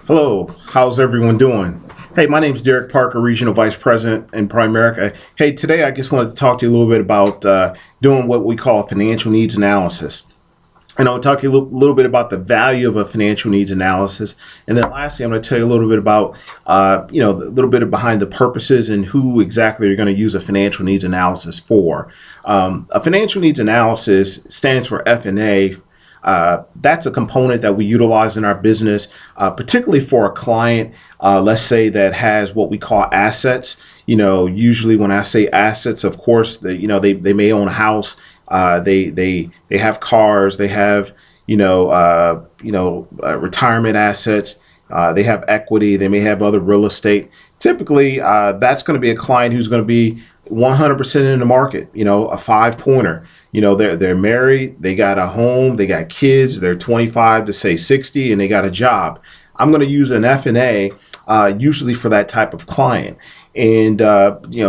Hello, how's everyone doing? Hey, my name's Derrick Parker, Regional Vice President in Primerica. Hey, today I just wanted to talk to you a little bit about doing what we call financial needs analysis. And I'll talk to you a little bit about the value of a financial needs analysis. And then lastly, I'm going to tell you a little bit about, a little bit of behind the purposes and who exactly you're going to use a financial needs analysis for. A financial needs analysis stands for FNA. That's a component that we utilize in our business, particularly for a client, let's say that has what we call assets. Usually when I say assets, of course, they may own a house, they have cars, they have retirement assets, they have equity, they may have other real estate. Typically, that's going to be a client who's going to be 100% in the market, a 5-pointer. They're married, they got a home, they got kids, they're 25 to say 60, and they got a job. I'm going to use an FNA usually for that type of client. And,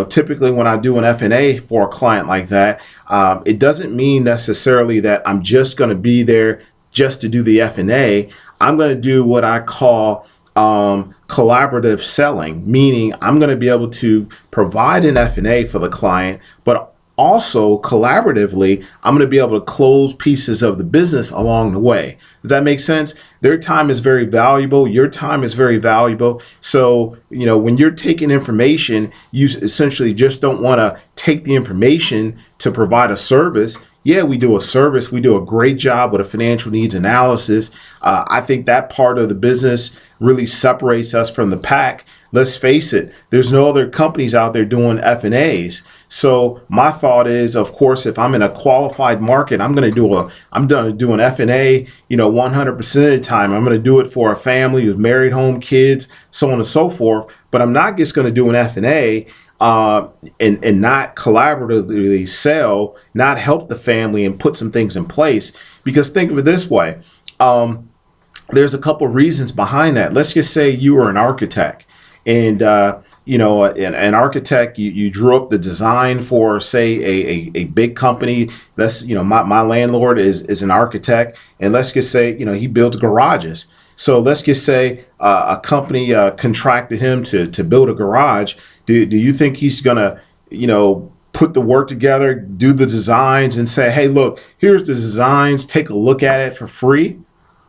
typically when I do an FNA for a client like that, it doesn't mean necessarily that I'm just going to be there just to do the FNA. I'm going to do what I call collaborative selling, meaning I'm going to be able to provide an FNA for the client, but also collaboratively, I'm going to be able to close pieces of the business along the way. Does that make sense? Their time is very valuable. Your time is very valuable. So, when you're taking information, you essentially just don't want to take the information to provide a service. Yeah, we do a service. We do a great job with a financial needs analysis. I think that part of the business really separates us from the pack. Let's face it, there's no other companies out there doing FNAs. So my thought is, of course, if I'm in a qualified market, I'm going to do an FNA, 100% of the time. I'm going to do it for a family with married home, kids, so on and so forth. But I'm not just going to do an FNA and not collaboratively sell, not help the family and put some things in place. Because think of it this way. There's a couple of reasons behind that. Let's just say you were an architect. And, an architect, you drew up the design for, say, a big company. My landlord is an architect. And let's just say, he builds garages. So let's just say a company contracted him to build a garage. Do you think he's going to, put the work together, do the designs and say, hey, look, here's the designs, take a look at it for free?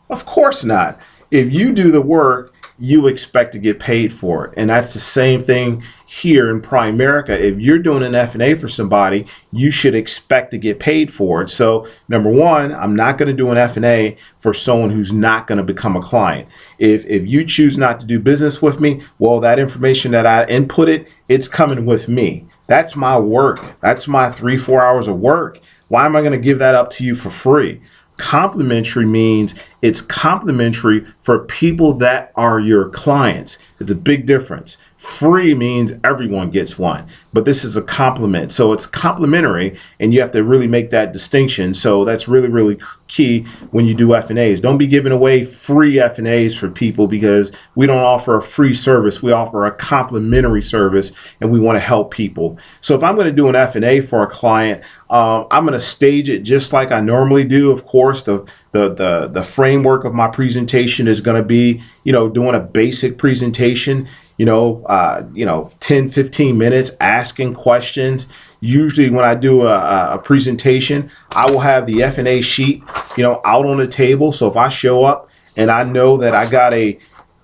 Of course not. If you do the work, you expect to get paid for it. And that's the same thing here in Primerica. If you're doing an FNA for somebody, you should expect to get paid for it. So number one, I'm not going to do an FNA for someone who's not going to become a client. If you choose not to do business with me, well, that information that I inputted, it's coming with me. That's my work. That's my 3-4 hours of work. Why am I going to give that up to you for free? Complimentary means it's complimentary for people that are your clients. It's a big difference. Free means everyone gets one, but this is a compliment. So it's complimentary, and you have to really make that distinction. So that's really, really key when you do FNAs. Don't be giving away free FNAs for people, because we don't offer a free service. We offer a complimentary service, and we want to help people. So if I'm going to do an FNA for a client, I'm going to stage it just like I normally do. Of course, the framework of my presentation is going to be, doing a basic presentation, 10, 15 minutes asking questions. Usually when I do a presentation, I will have the FNA sheet, out on the table. So if I show up and I know that I got a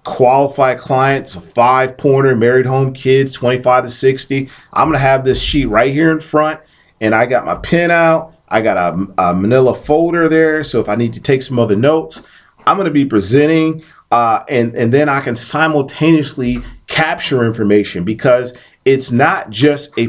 qualified client, it's a 5-pointer, married home, kids, 25 to 60, I'm going to have this sheet right here in front, and I got my pen out. I got a manila folder there. So if I need to take some other notes, I'm going to be presenting, and then I can simultaneously capture information, because it's not just a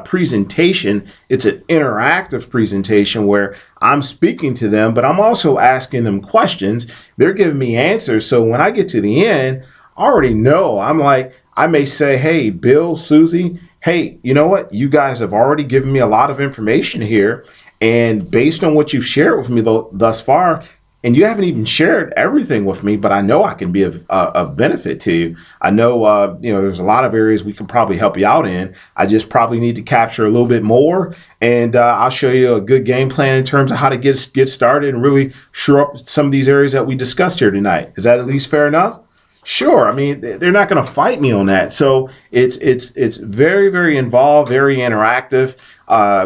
presentation, it's an interactive presentation where I'm speaking to them, but I'm also asking them questions. They're giving me answers. So when I get to the end, I already know. I may say, hey, Bill, Susie, hey, you know what? You guys have already given me a lot of information here. And based on what you've shared with me thus far, and you haven't even shared everything with me, but I know I can be of benefit to you. I know, there's a lot of areas we can probably help you out in. I just probably need to capture a little bit more, and I'll show you a good game plan in terms of how to get started and really shore up some of these areas that we discussed here tonight. Is that at least fair enough? Sure. I mean, they're not going to fight me on that. So it's very, very involved, very interactive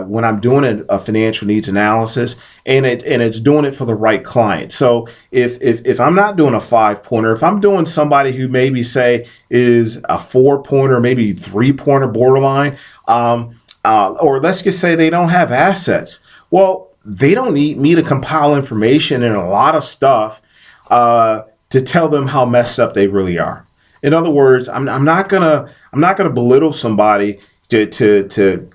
when I'm doing a financial needs analysis, and it's doing it for the right client. So if I'm not doing a 5-pointer, if I'm doing somebody who maybe say is a 4-pointer, maybe 3-pointer borderline, or let's just say they don't have assets. Well, they don't need me to compile information and a lot of stuff to tell them how messed up they really are. In other words, I'm not gonna belittle somebody to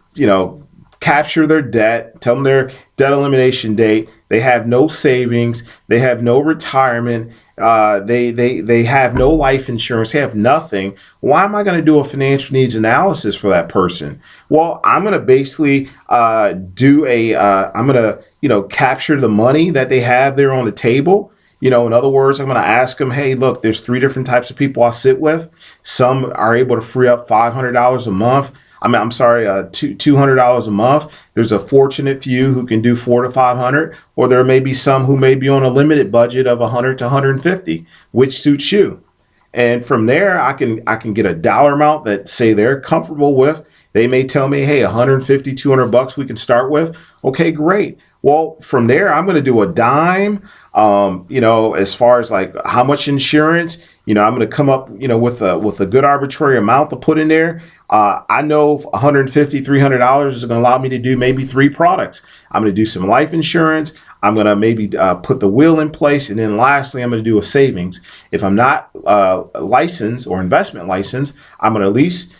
capture their debt, tell them their debt elimination date. They have no savings, they have no retirement, they have no life insurance, they have nothing. Why am I going to do a financial needs analysis for that person? Well, I'm going to basically I'm going to capture the money that they have there on the table. In other words, I'm going to ask them, hey, look, there's 3 different types of people I sit with. Some are able to free up $500 a month. I'm sorry, $200 a month. There's a fortunate few who can do 400 to 500, or there may be some who may be on a limited budget of 100 to 150, which suits you. And from there, I can get a dollar amount that say they're comfortable with. They may tell me, hey, 150, 200 bucks we can start with. Okay, great. Well, from there, I'm going to do a dime. As far as like how much insurance, I'm going to come up, with a good arbitrary amount to put in there. I know $150, $300 is going to allow me to do maybe 3 products. I'm going to do some life insurance. I'm going to maybe put the will in place. And then lastly, I'm going to do a savings. If I'm not licensed or investment licensed, I'm going to at least,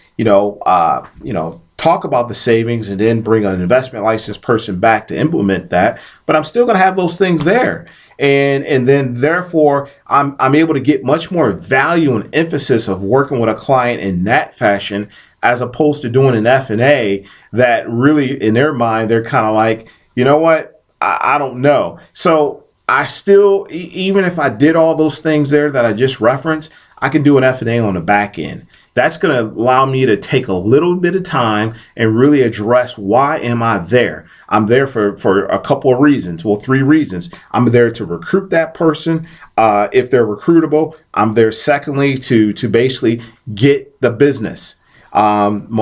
talk about the savings and then bring an investment licensed person back to implement that. But I'm still going to have those things there. And then therefore I'm able to get much more value and emphasis of working with a client in that fashion, as opposed to doing an FNA that really in their mind, they're kind of like, you know what, I don't know. So I still, even if I did all those things there that I just referenced, I can do an FNA on the back end. That's going to allow me to take a little bit of time and really address why am I there. I'm there for a couple of reasons. Well, 3 reasons. I'm there to recruit that person. If they're recruitable, I'm there secondly to basically get the business. In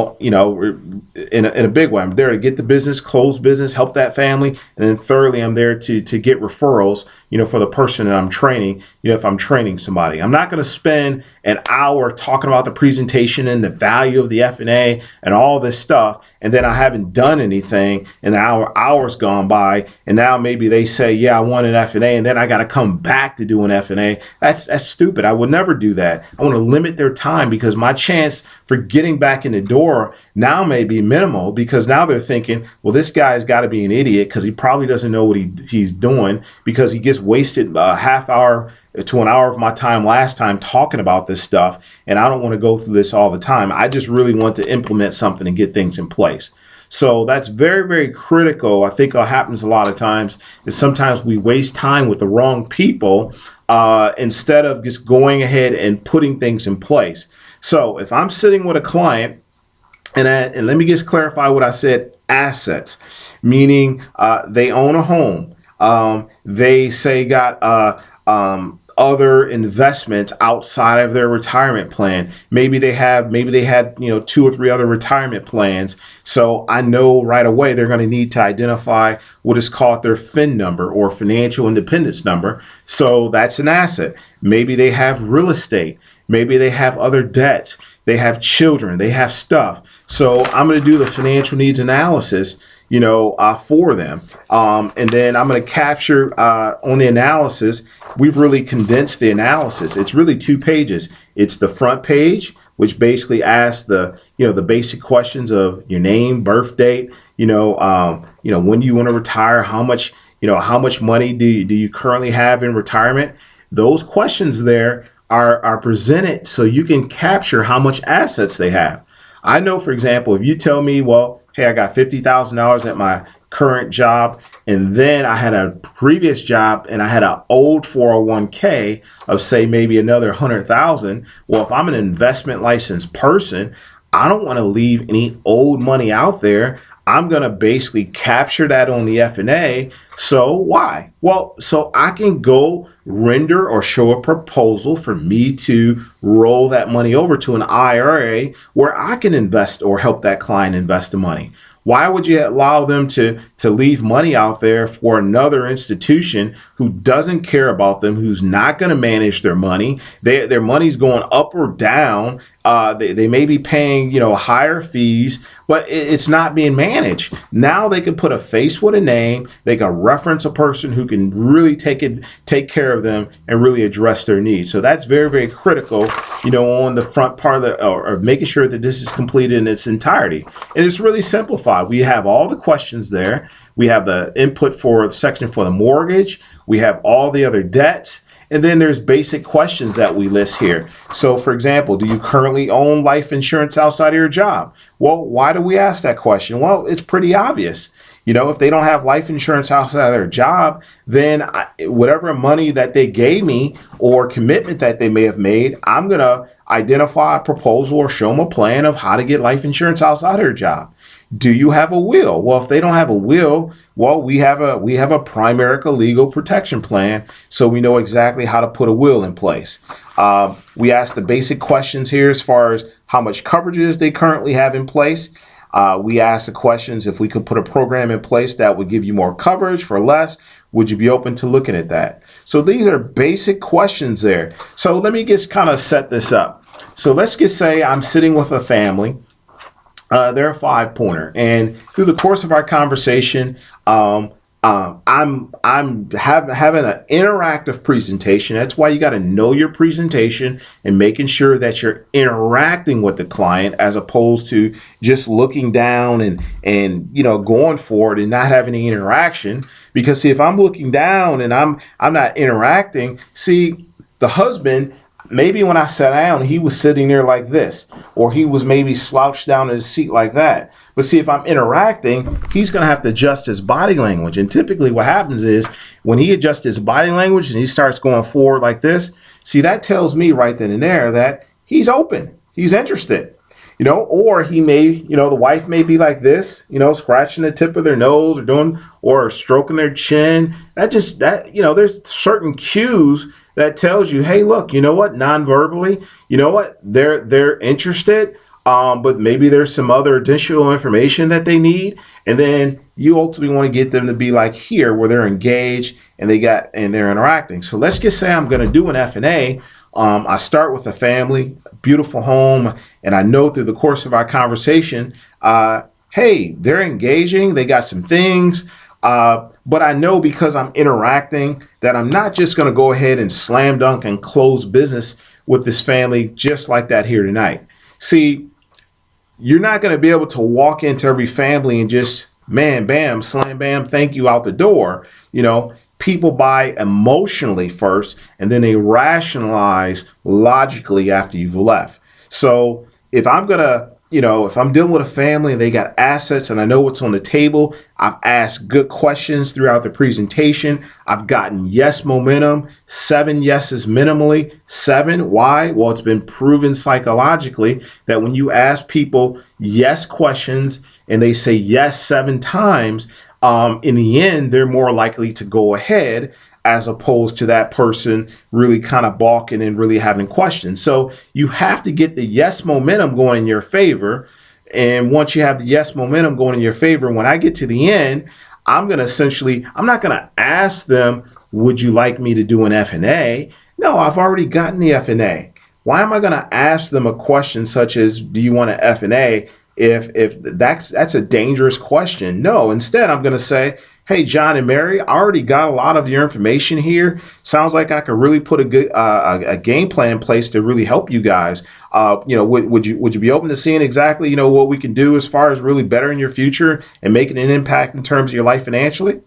a big way, I'm there to get the business, close business, help that family. And then thirdly, I'm there to get referrals, for the person that I'm training, if I'm training somebody. I'm not going to spend an hour talking about the presentation and the value of the FNA and all this stuff, and then I haven't done anything, and hours gone by, and now maybe they say, yeah, I want an FNA, and then I got to come back to do an FNA. That's stupid. I would never do that. I want to limit their time, because my chance for getting back in the door now may be minimal, because now they're thinking, well, this guy's got to be an idiot because he probably doesn't know what he's doing, because he gets wasted a half hour to an hour of my time last time talking about this stuff, and I don't want to go through this all the time. I just really want to implement something and get things in place. So that's very, very critical. I think what happens a lot of times is sometimes we waste time with the wrong people instead of just going ahead and putting things in place. So if I'm sitting with a client, and let me just clarify what I said, assets, meaning they own a home. They say got other investments outside of their retirement plan. Maybe they had 2 or 3 other retirement plans. So I know right away they're going to need to identify what is called their FIN number, or financial independence number. So that's an asset. Maybe they have real estate. Maybe they have other debts. They have children. They have stuff. So I'm going to do the financial needs analysis, for them. And then I'm going to capture on the analysis. We've really condensed the analysis. It's really 2 pages. It's the front page, which basically asks the basic questions of your name, birth date, when do you want to retire, how much money do you currently have in retirement. Those questions there are presented so you can capture how much assets they have. I know, for example, if you tell me, well, hey, I got $50,000 at my current job, and then I had a previous job and I had an old 401k of, say, maybe another 100,000. Well, if I'm an investment licensed person, I don't want to leave any old money out there. I'm going to basically capture that on the FNA. So why? Well, so I can go render or show a proposal for me to roll that money over to an IRA where I can invest or help that client invest the money. Why would you allow them to leave money out there for another institution who doesn't care about them, who's not going to manage their money? Their money's going up or down. They may be paying, higher fees, but it's not being managed. Now they can put a face with a name. They can reference a person who can really take care of them and really address their needs. So that's very, very critical, on the front part of or making sure that this is completed in its entirety. And it's really simplified. We have all the questions there. We have the input for the section for the mortgage. We have all the other debts. And then there's basic questions that we list here. So for example, do you currently own life insurance outside of your job? Well, why do we ask that question? Well, it's pretty obvious. If they don't have life insurance outside of their job, then whatever money that they gave me or commitment that they may have made, I'm going to identify a proposal or show them a plan of how to get life insurance outside of their job. Do you have a will? Well, if they don't have a will, well, we have a Primerica legal protection plan, so we know exactly how to put a will in place. We ask the basic questions here as far as how much coverages they currently have in place. We ask the questions if we could put a program in place that would give you more coverage for less. Would you be open to looking at that? So these are basic questions there. So let me just kind of set this up. So let's just say I'm sitting with a family. They're a 5-pointer, and through the course of our conversation, I'm having an interactive presentation. That's why you got to know your presentation and making sure that you're interacting with the client as opposed to just looking down and going for it and not having any interaction. Because see, if I'm looking down and I'm not interacting, see, the husband, maybe when I sat down, he was sitting there like this, or he was maybe slouched down in his seat like that. But see, if I'm interacting, he's going to have to adjust his body language. And typically what happens is when he adjusts his body language and he starts going forward like this, see, that tells me right then and there that he's open, he's interested. Or he may, the wife may be like this, scratching the tip of their nose or stroking their chin. There's certain cues that tells you, hey, look, you know what, non-verbally, they're interested, but maybe there's some other additional information that they need. And then you ultimately want to get them to be like here where they're engaged and they're interacting. So let's just say I'm going to do an FNA. I start with a family, beautiful home, and I know through the course of our conversation, hey, they're engaging, they got some things, but I know because I'm interacting that I'm not just going to go ahead and slam dunk and close business with this family just like that here tonight. See, you're not going to be able to walk into every family and just, man, bam, slam, bam, thank you out the door. People buy emotionally first, and then they rationalize logically after you've left. So if I'm going to, if I'm dealing with a family and they got assets and I know what's on the table, I've asked good questions throughout the presentation. I've gotten yes momentum, 7 yeses minimally. 7, why? Well, it's been proven psychologically that when you ask people yes questions and they say yes 7 times, in the end, they're more likely to go ahead as opposed to that person really kind of balking and really having questions. So you have to get the yes momentum going in your favor. And once you have the yes momentum going in your favor, when I get to the end, I'm not going to ask them, would you like me to do an FNA? No, I've already gotten the FNA. Why am I going to ask them a question such as, do you want an FNA? If that's a dangerous question. No, instead I'm going to say, hey, John and Mary, I already got a lot of your information here. Sounds like I could really put a good a game plan in place to really help you guys. Would you be open to seeing exactly what we can do as far as really bettering your future and making an impact in terms of your life financially?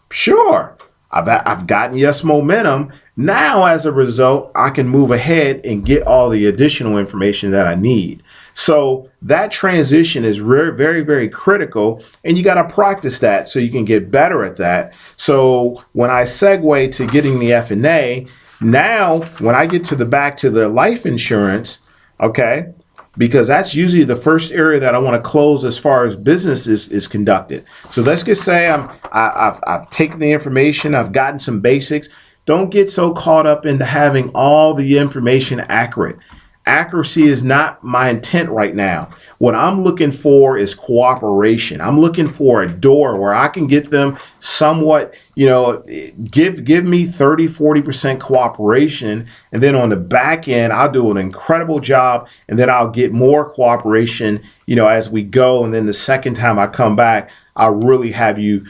Sure. I've gotten yes momentum. Now, as a result, I can move ahead and get all the additional information that I need. So that transition is very, very, very critical, and you got to practice that so you can get better at that. So when I segue to getting the FNA, now when I get to back to the life insurance, okay, because that's usually the first area that I want to close as far as business is conducted. So let's just say I've taken the information, I've gotten some basics. Don't get so caught up into having all the information accurate. Accuracy is not my intent right now. What I'm looking for is cooperation. I'm looking for a door where I can get them somewhat, give me 30-40% cooperation. And then on the back end, I'll do an incredible job. And then I'll get more cooperation, as we go. And then the second time I come back, I'll really have you,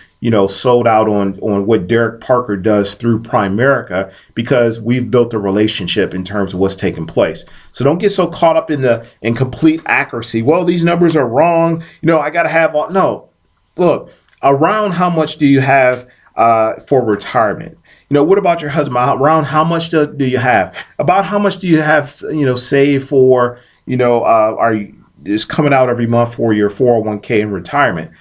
sold out on what Derrick Parker does through Primerica, because we've built a relationship in terms of what's taking place. So don't get so caught up in complete accuracy. Well, these numbers are wrong. I got to have all. No, look, around how much do you have for retirement? What about your husband? Around how much do you have? About how much do you have, saved for, are you is coming out every month for your 401k and retirement?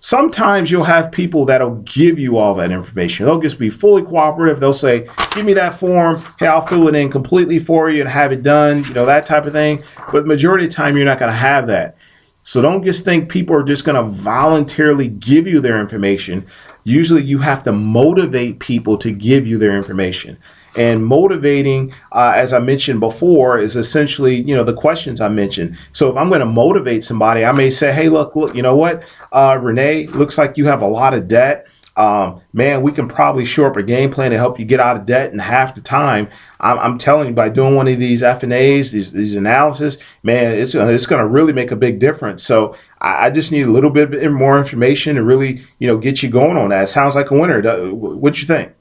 Sometimes you'll have people that'll give you all that information. They'll just be fully cooperative. They'll say, give me that form. Hey, I'll fill it in completely for you and have it done, that type of thing. But the majority of the time, you're not going to have that. So don't just think people are just going to voluntarily give you their information. Usually you have to motivate people to give you their information. And motivating, as I mentioned before, is essentially, the questions I mentioned. So if I'm going to motivate somebody, I may say, hey, look, you know what, Renee, looks like you have a lot of debt. Man, we can probably shore up a game plan to help you get out of debt in half the time. I'm telling you, by doing one of these FNAs, these analysis, man, it's going to really make a big difference. So I just need a little bit more information to really, get you going on that. It sounds like a winner. What you think?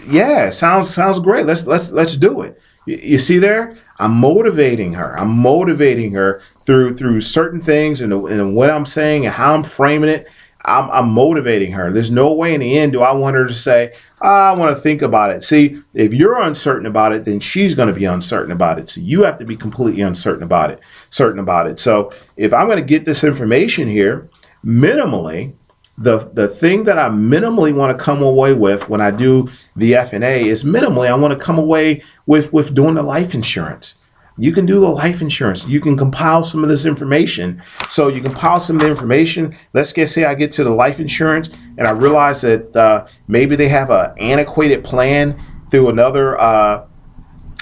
Yeah, sounds great. Let's do it. You see there? I'm motivating her. I'm motivating her through certain things and what I'm saying and how I'm framing it. I'm motivating her. There's no way in the end do I want her to say, I want to think about it. See, if you're uncertain about it, then she's going to be uncertain about it. So you have to be completely uncertain about it, So if I'm going to get this information here, minimally, the thing that I minimally want to come away with when I do the FNA is minimally I want to come away with doing the life insurance. You can do the life insurance. You can compile some of this information. So you compile some of the information. Let's say I get to the life insurance and I realize that maybe they have an antiquated plan through another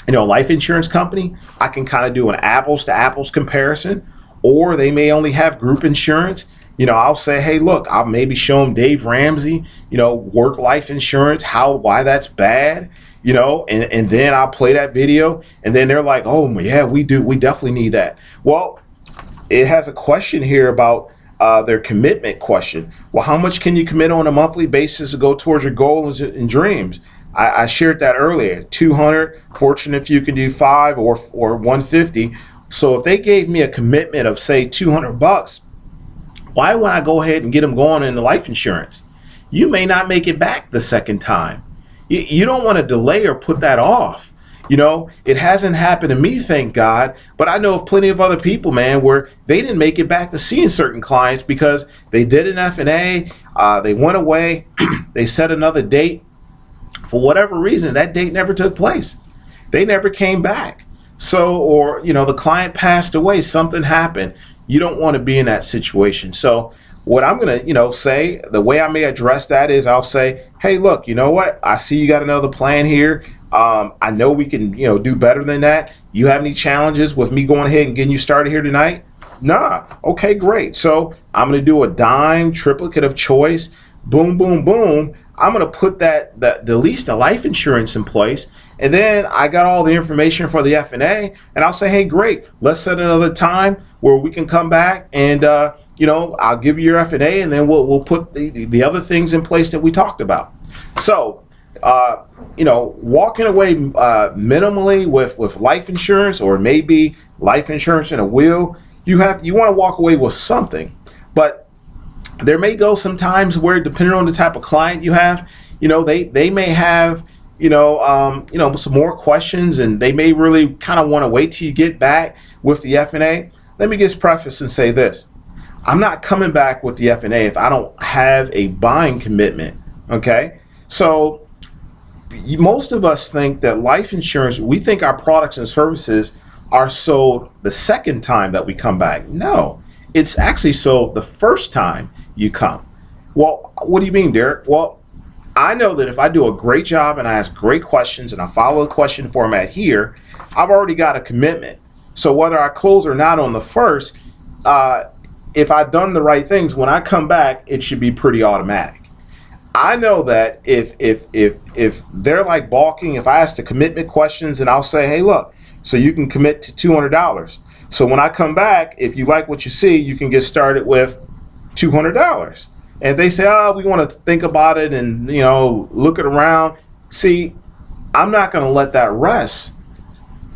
life insurance company. I can kind of do an apples to apples comparison, or they may only have group insurance. I'll say, hey, look, I'll maybe show them Dave Ramsey, work life insurance, why that's bad, and then I'll play that video. And then they're like, oh, yeah, we definitely need that. Well, it has a question here about their commitment question. Well, how much can you commit on a monthly basis to go towards your goals and dreams? I shared that earlier, 200, fortunate if you can do 5 or 150. So if they gave me a commitment of, say, $200, why would I go ahead and get them going in the life insurance? You may not make it back the second time. You don't want to delay or put that off. It hasn't happened to me, thank God, but I know of plenty of other people, man, where they didn't make it back to seeing certain clients because they did an FNA, they went away, they set another date. For whatever reason, that date never took place. They never came back. So, or, the client passed away, something happened. You don't want to be in that situation. So what I'm going to, say, the way I may address that is I'll say, hey, look, you know what? I see you got another plan here. I know we can, do better than that. You have any challenges with me going ahead and getting you started here tonight? Nah. Okay, great. So I'm going to do a dime triplicate of choice. Boom, boom, boom. I'm going to put the least the life insurance in place. And then I got all the information for the FNA, and I'll say, hey, great, let's set another time where we can come back and, I'll give you your FNA, and then we'll put the other things in place that we talked about. So, walking away minimally with life insurance, or maybe life insurance in a will, you want to walk away with something. But there may go some times where, depending on the type of client you have, they may have some more questions, and they may really kind of want to wait till you get back with the FNA. Let me just preface and say this. I'm not coming back with the FNA if I don't have a buying commitment, okay? So most of us think that life insurance, we think our products and services are sold the second time that we come back. No, it's actually sold the first time you come. Well, what do you mean, Derrick? Well, I know that if I do a great job and I ask great questions and I follow the question format here, I've already got a commitment. So whether I close or not on the first, if I've done the right things, when I come back, it should be pretty automatic. I know that if they're like balking, if I ask the commitment questions and I'll say, hey, look, so you can commit to $200. So when I come back, if you like what you see, you can get started with $200. And they say, oh, we want to think about it and, look it around. See, I'm not going to let that rest.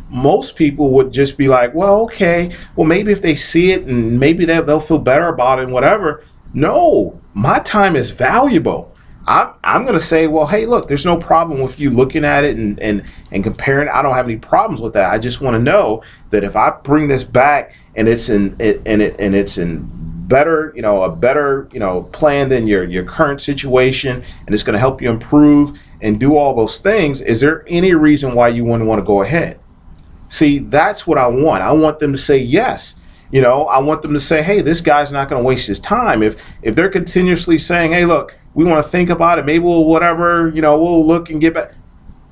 Most people would just be like, well, okay, well, maybe if they see it and maybe they'll feel better about it and whatever. No, my time is valuable. I'm going to say, well, hey, look, there's no problem with you looking at it and comparing it. I don't have any problems with that. I just want to know that if I bring this back and it's in better, a better, plan than your current situation, and it's going to help you improve and do all those things, is there any reason why you wouldn't want to go ahead? See, that's what I want. I want them to say yes. I want them to say, hey, this guy's not going to waste his time. If they're continuously saying, hey, look, we want to think about it, maybe we'll whatever, we'll look and get back.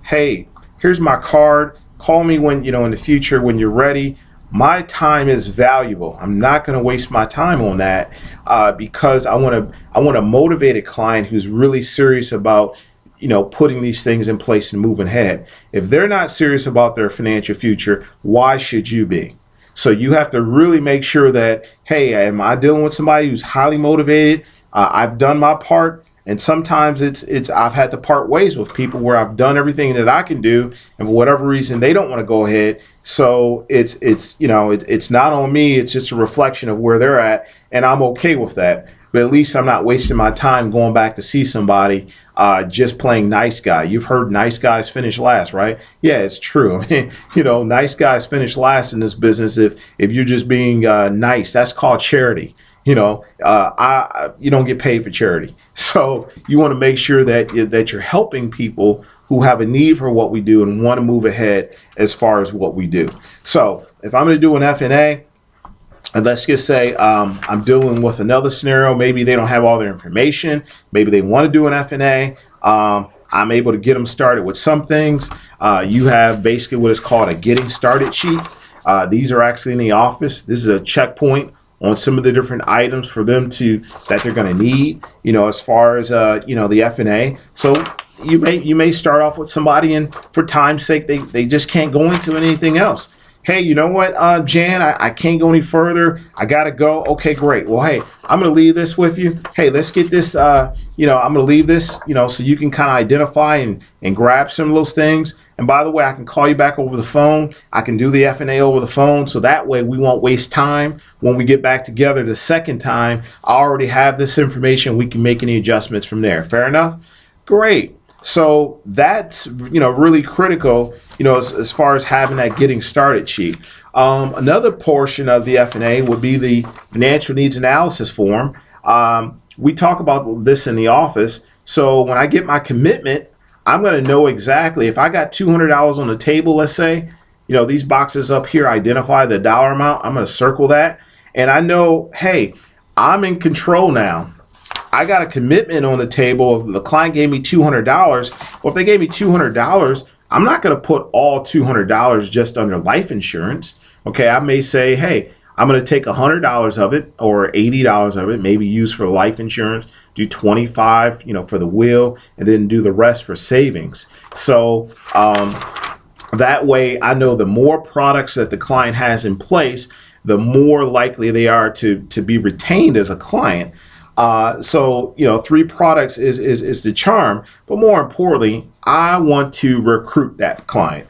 Hey, here's my card. Call me when, in the future when you're ready. My time is valuable. I'm not going to waste my time on that because I want a motivated client who's really serious about putting these things in place and moving ahead. If they're not serious about their financial future, why should you be? So you have to really make sure that, hey, am I dealing with somebody who's highly motivated? I've done my part, and sometimes it's I've had to part ways with people where I've done everything that I can do, and for whatever reason they don't want to go ahead. So it's not on me. It's just a reflection of where they're at, and I'm okay with that. But at least I'm not wasting my time going back to see somebody just playing nice guy. You've heard nice guys finish last, right? Yeah, it's true. I mean, nice guys finish last in this business if you're just being nice. That's called charity. You don't get paid for charity. So you want to make sure that you're helping people who have a need for what we do and want to move ahead as far as what we do. So if I'm going to do an FNA, and let's just say I'm dealing with another scenario. Maybe they don't have all their information. Maybe they want to do an FNA. I'm able to get them started with some things. You have basically what is called a getting started sheet. These are actually in the office. This is a checkpoint on some of the different items for them that they're going to need, as far as, the FNA. So you may start off with somebody, and for time's sake, they just can't go into anything else. Hey, you know what, Jan, I can't go any further. I got to go. Okay, great. Well, hey, I'm going to leave this with you. Hey, let's get this, I'm going to leave this, so you can kind of identify and grab some of those things. And by the way, I can call you back over the phone. I can do the FNA over the phone. So that way we won't waste time. When we get back together the second time, I already have this information. We can make any adjustments from there. Fair enough? Great. So that's, really critical, as far as having that getting started sheet. Another portion of the FNA would be the financial needs analysis form. We talk about this in the office. So when I get my commitment, I'm going to know exactly if I got $200 on the table, let's say, these boxes up here identify the dollar amount. I'm going to circle that. And I know, hey, I'm in control now. I got a commitment on the table. If the client gave me $200, well, if they gave me $200, I'm not going to put all $200 just under life insurance. Okay, I may say, hey, I'm going to take $100 of it or $80 of it, maybe use for life insurance, do 25, for the will, and then do the rest for savings. So that way I know the more products that the client has in place, the more likely they are to be retained as a client. So 3 products is the charm, but more importantly, I want to recruit that client.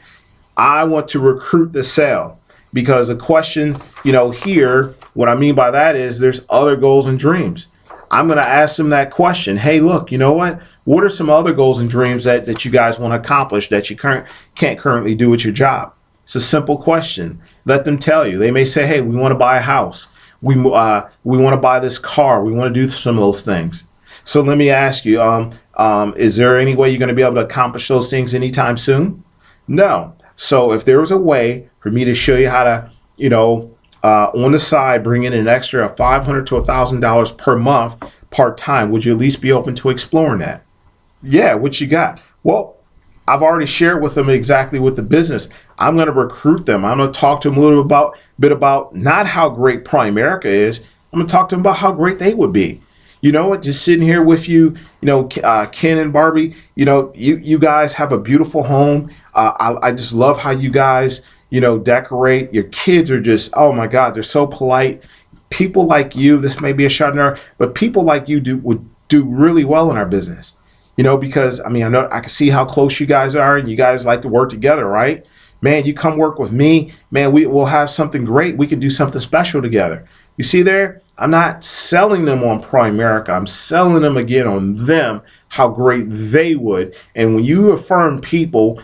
I want to recruit the sale, because the question, here, what I mean by that is there's other goals and dreams. I'm going to ask them that question. Hey, look, you know what are some other goals and dreams that you guys want to accomplish that you can't currently do with your job? It's a simple question. Let them tell you. They may say, hey, we want to buy a house. We want to buy this car. We want to do some of those things. So let me ask you, is there any way you're going to be able to accomplish those things anytime soon? No. So if there was a way for me to show you how to, on the side, bring in an extra $500 to $1,000 per month part-time? Would you at least be open to exploring that? Yeah, what you got? Well, I've already shared with them exactly what the business. I'm going to recruit them. I'm going to talk to them a little bit about not how great Primerica is. I'm going to talk to them about how great they would be. You know what? Just sitting here with you, Ken and Barbie, you guys have a beautiful home. I just love how you guys, decorate. Your kids are just, oh my God, they're so polite. People like you, this may be a shot in our, but people like you would do really well in our business. Because I know I can see how close you guys are, and you guys like to work together, right? Man, you come work with me, man, we will have something great. We can do something special together. You see there? I'm not selling them on Primerica. I'm selling them again on them, how great they would. And when you affirm people,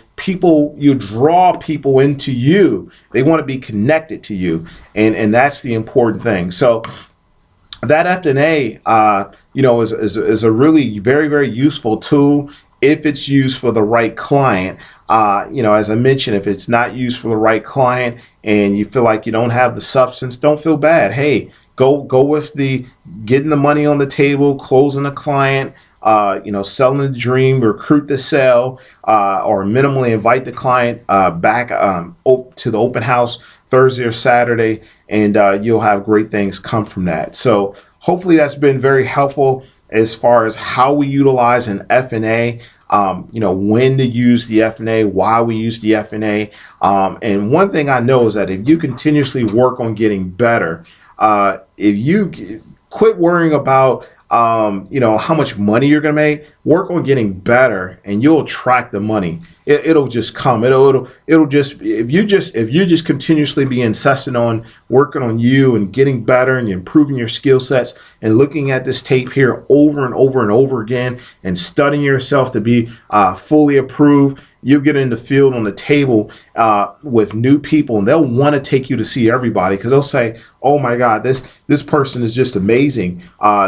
you draw people into you. They want to be connected to you. And that's the important thing. So that FNA, is a really very, very useful tool if it's used for the right client. As I mentioned, if it's not used for the right client and you feel like you don't have the substance, don't feel bad. Hey, go with the getting the money on the table, closing a client, selling the dream, recruit the sale, or minimally invite the client back to the open house Thursday or Saturday, and you'll have great things come from that. So hopefully that's been very helpful as far as how we utilize an FNA, when to use the FNA, why we use the FNA. And one thing I know is that if you continuously work on getting better, if you quit worrying about how much money you're going to make, work on getting better, and you'll attract the money. It'll just come. It'll just, if you just continuously be insistent on working on you and getting better and improving your skill sets and looking at this tape here over and over and over again and studying yourself to be fully approved, you'll get in the field on the table with new people, and they'll want to take you to see everybody because they'll say, oh my God, this person is just amazing.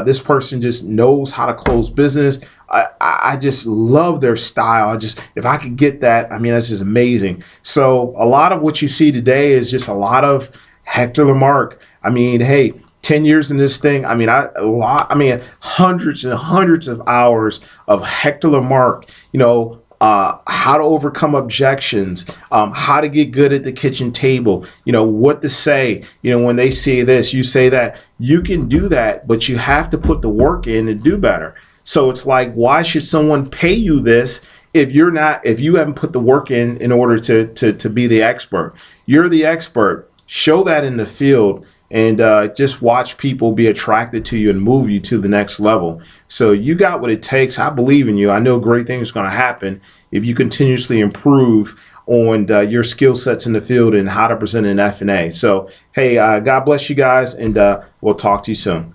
This person just knows how to close business. I just love their style. If I could get that, that's just amazing. So a lot of what you see today is just a lot of Hector Lamarck. Hey, 10 years in this thing. Hundreds and hundreds of hours of Hector Lamarck, how to overcome objections, how to get good at the kitchen table, what to say, when they say this, you say that. You can do that, but you have to put the work in and do better. So it's like, why should someone pay you this if you haven't put the work in order to be the expert? You're the expert. Show that in the field, and just watch people be attracted to you and move you to the next level. So you got what it takes. I believe in you. I know great things are going to happen if you continuously improve on your skill sets in the field and how to present an FNA. So, hey, God bless you guys, and we'll talk to you soon.